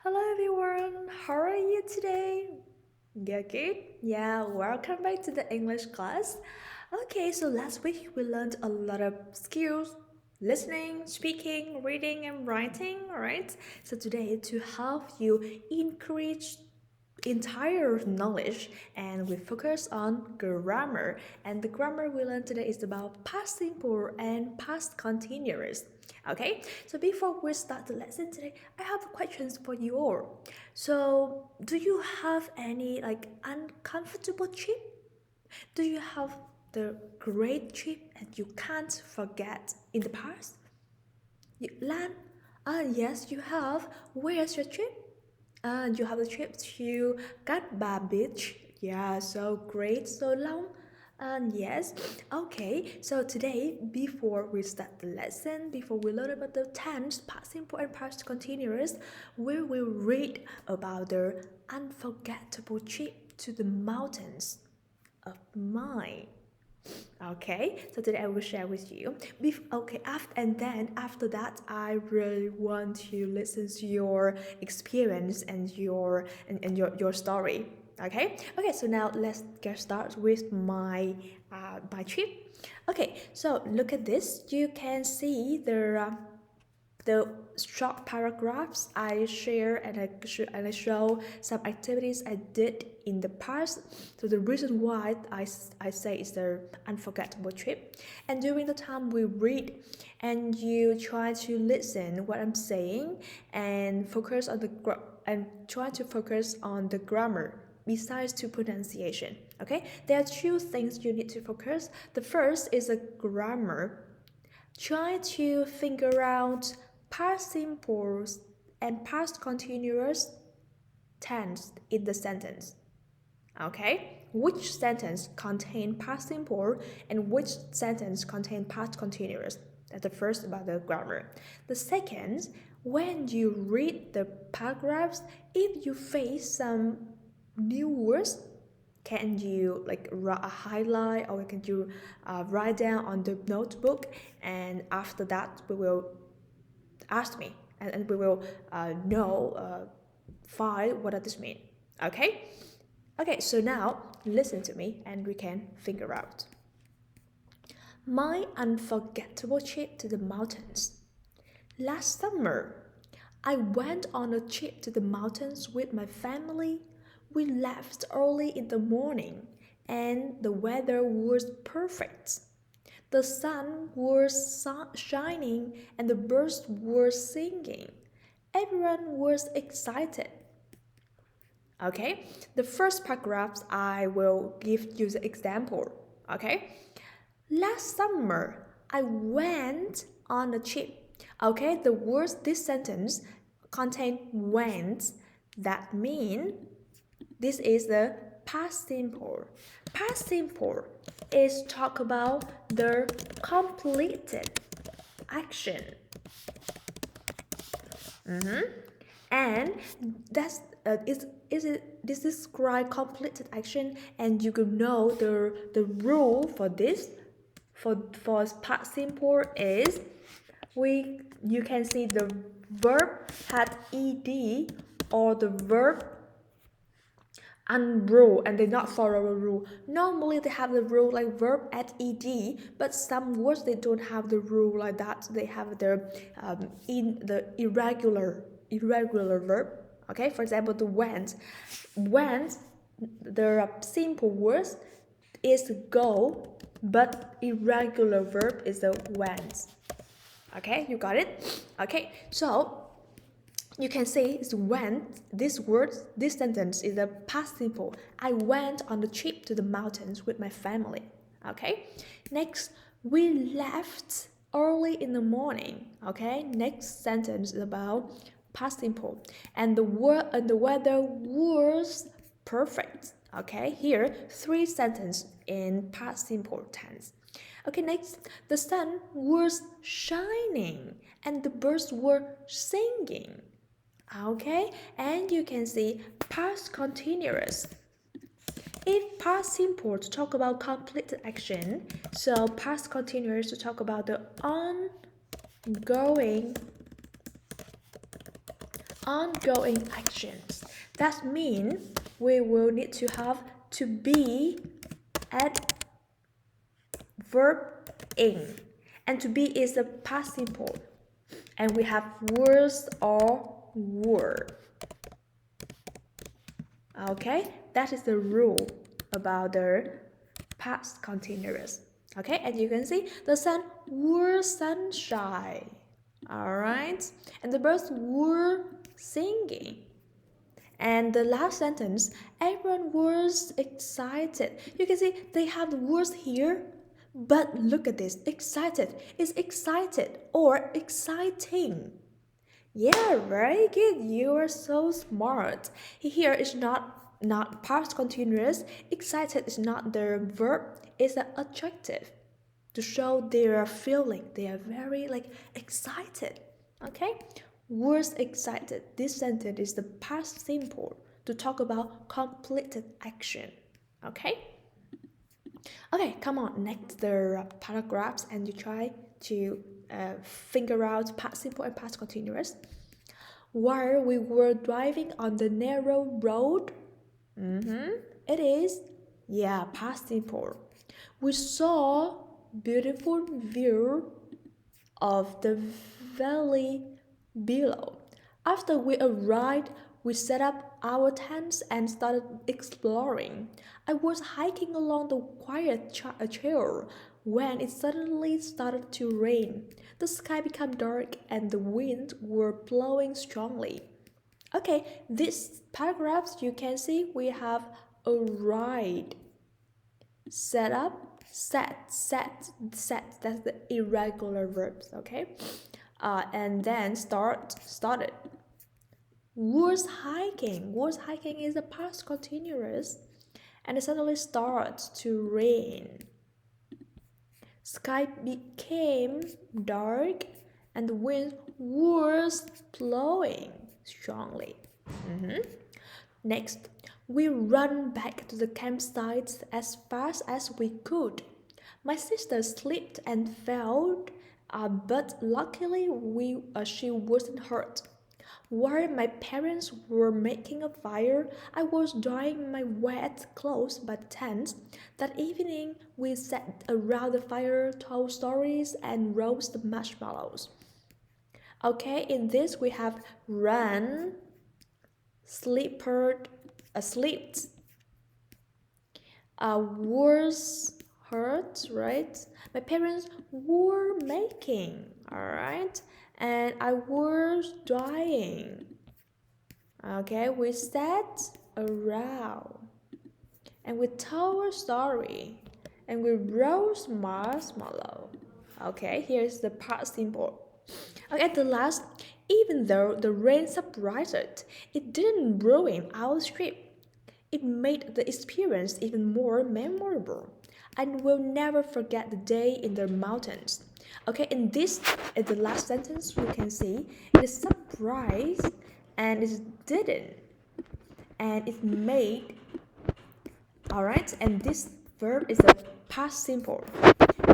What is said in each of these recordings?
Hello everyone, how are you today? Good? Yeah, welcome back to the English class. Okay, so last week we learned a lot of skills listening, speaking, reading, and writing, right? So today, to help you increase entire knowledge and we focus on grammar, and the grammar we learn today is about past simple and past continuous. Okay, so before we start the lesson today, I have questions for you all. So do you have any uncomfortable trip? Do you have the great trip and you can't forget in the past? Lan? Yes, you have. Where's your trip? You have a trip to Gat Beach. Yeah, so great, so long. And yes, okay. So today, before we start the lesson, before we learn about the tense, past simple and past continuous, we will read about the unforgettable trip to the mountains of mine. Okay, so today I will share with you. Okay, after that, I really want to listen to your experience and your story. Okay. So now let's get started with my trip. Okay, so look at this. You can see the short paragraphs I share and I show some activities I did in the past. So the reason why I say it's the unforgettable trip. And during the time we read and you try to listen what I'm saying and try to focus on the grammar besides to pronunciation. Okay, there are two things you need to focus. The first is a grammar. Try to figure out past simple and past continuous tense in the sentence. Okay? Which sentence contain past simple and which sentence contain past continuous? That's the first about the grammar. The second, when you read the paragraphs, if you face some new words, can you highlight or can you write down on the notebook, and after that we will ask me and we will know find what does this mean. Okay, so now listen to me and we can figure out my unforgettable trip to the mountains. Last summer I went on a trip to the mountains with my family. We left early in the morning and the weather was perfect. The sun was shining and the birds were singing. Everyone was excited. Okay, the first paragraphs I will give you the example. Okay, last summer I went on a trip. Okay, the words this sentence contain went. That mean this is the past simple. Past simple is talk about the completed action. And that's this describe completed action, and you can know the rule for this for past simple is you can see the verb had ed or the verb unrule and they not follow a rule. Normally they have the rule like verb at ed, but some words they don't have the rule like that. They have the in the irregular verb. Okay, for example, the went the simple words is go, but irregular verb is the went. Okay, you got it? Okay, so you can say it's went. This sentence is a past simple. I went on a trip to the mountains with my family. Okay. Next, we left early in the morning. Okay. Next sentence is about past simple, and the weather was perfect. Okay. Here, three sentences in past simple tense. Okay, next, the sun was shining and the birds were singing. Okay, and you can see past continuous. If past simple to talk about completed action, so past continuous to talk ongoing actions. That means we will need to have to be at verb in. And to be is the past simple. And we have was or were. Okay, that is the rule about the past continuous. Okay, and you can see the sun was sunshine. Alright, and the birds were singing. And the last sentence, everyone was excited. You can see they have the words here, but look at this, excited is excited or exciting. Yeah, very good. You are so smart. Here is not past continuous. Excited is not the verb, it's an adjective to show their feeling. They are very excited. Okay? Was excited. This sentence is the past simple to talk about completed action. Okay? Okay, come on. Next the paragraphs and you try to figure out past simple and past continuous. While we were driving on the narrow road, it is, yeah, past simple. We saw beautiful view of the valley below. After we arrived, we set up our tents and started exploring. I was hiking along the quiet trail when it suddenly started to rain. The sky became dark and the winds were blowing strongly. Okay, these paragraphs you can see we have arrived, set up, set. That's the irregular verbs. Okay, and then started. Was hiking is a past continuous, and it suddenly starts to rain. Sky became dark and the wind was blowing strongly. Next, we ran back to the campsite as fast as we could. My sister slipped and fell, but luckily she wasn't hurt. While my parents were making a fire, I was drying my wet clothes by the tent. That evening, we sat around the fire, told stories, and roasted marshmallows. Okay, in this we have run, slipped, was hurt, right? My parents were making, all right? And I was dying. Okay, we sat around and we told a story and we roast marshmallow. Okay, here's the past simple. Okay, at the last, even though the rain subsided, it didn't ruin our trip. It made the experience even more memorable. I will never forget the day in the mountains. Okay, in the last sentence, we can see it is surprised and it didn't, and it made. All right, and this verb is a past simple.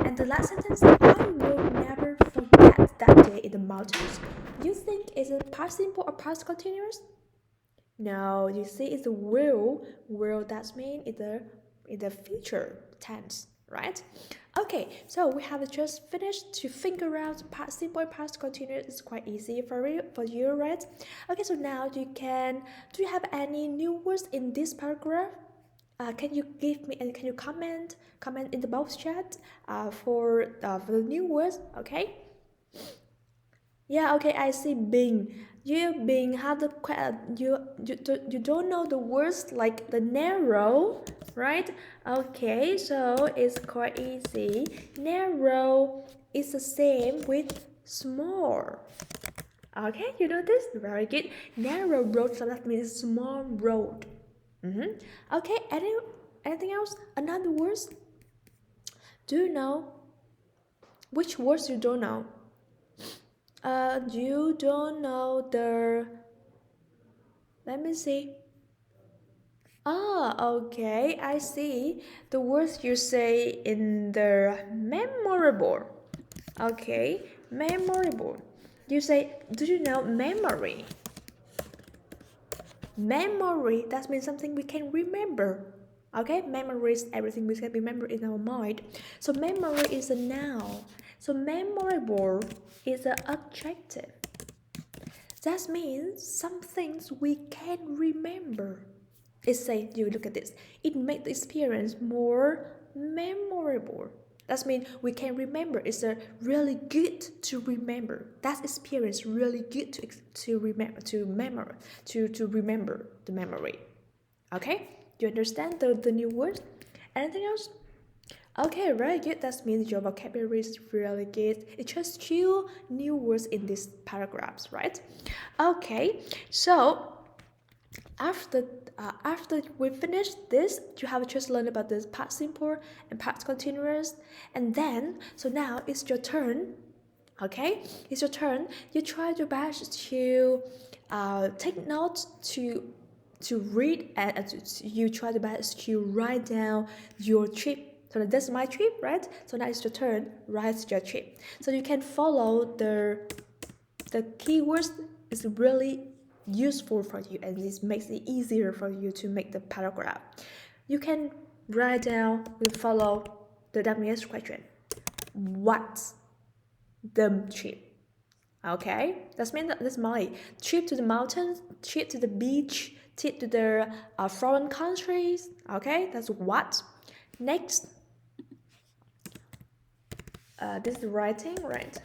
And the last sentence, I will never forget that day in the mountains. You think is it past simple or past continuous? No, you see, it's a will. Will that mean it's a future tense, right? Okay, so we have just finished to figure out past simple and past continuous. It's quite easy for you, right? Okay, so now do you have any new words in this paragraph? Can you give me and can you comment in the box chat for the new words? Okay. Yeah, okay, I see Bing. Bing have the you don't know the words like the narrow, right? Okay, so it's quite easy. Narrow is the same with small. Okay, you know this? Very good. Narrow road, so that means small road. Okay, anything else? Another words? Do you know? Which words you don't know? You don't know the. Let me see. Okay, I see. The words you say in the memorable. Okay, memorable. You say, do you know memory? Memory, that means something we can remember. Okay, memory is everything we can remember in our mind. So memory is a noun. So memorable is an adjective. That means some things we can remember. It says, you look at this, it makes the experience more memorable. That means we can remember. It's a really good to remember. That experience really good to remember to remember the memory. Okay, do you understand the new word? Anything else? Okay, very good. That means your vocabulary is really good. It's just two new words in these paragraphs, right? Okay, so after we finish this, you have just learned about this past simple and past continuous, and then so now it's your turn. Okay, it's your turn. You try your best to take notes to read and you try the best to write down your trip. So that's my trip, right? So now it's your turn. Write your trip. So you can follow the keywords. Is really useful for you, and this makes it easier for you to make the paragraph. You can write down. We follow the WS question. What's the trip? Okay, that's mean that's my trip to the mountains, trip to the beach, trip to the foreign countries. Okay, that's what. Next, this is writing, right?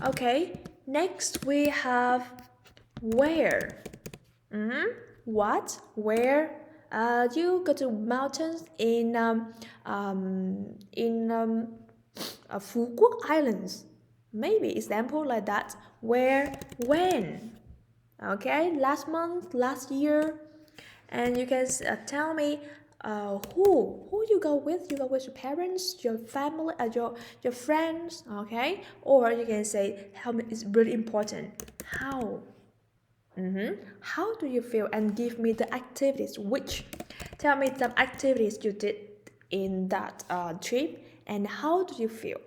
Okay, next we have where. What? Where? You go to mountains in Phú Quốc Islands. Maybe example like that. Where? When? Okay, last month, last year, and you can tell me who you go with. You go with your parents, your family, your friends. Okay, or you can say how it's really important. How? How do you feel? And give me the activities. Which? Tell me some activities you did in that trip, and how do you feel?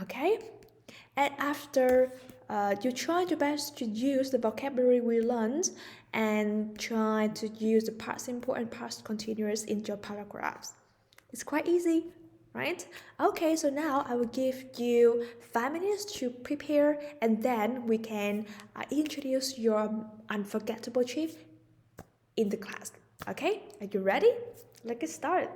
Okay, and after you try your best to use the vocabulary we learned and try to use the past simple and past continuous in your paragraphs. It's quite easy, right? Okay, so now I will give you 5 minutes to prepare, and then we can introduce your unforgettable trip in the class. Okay, are you ready? Let's get started.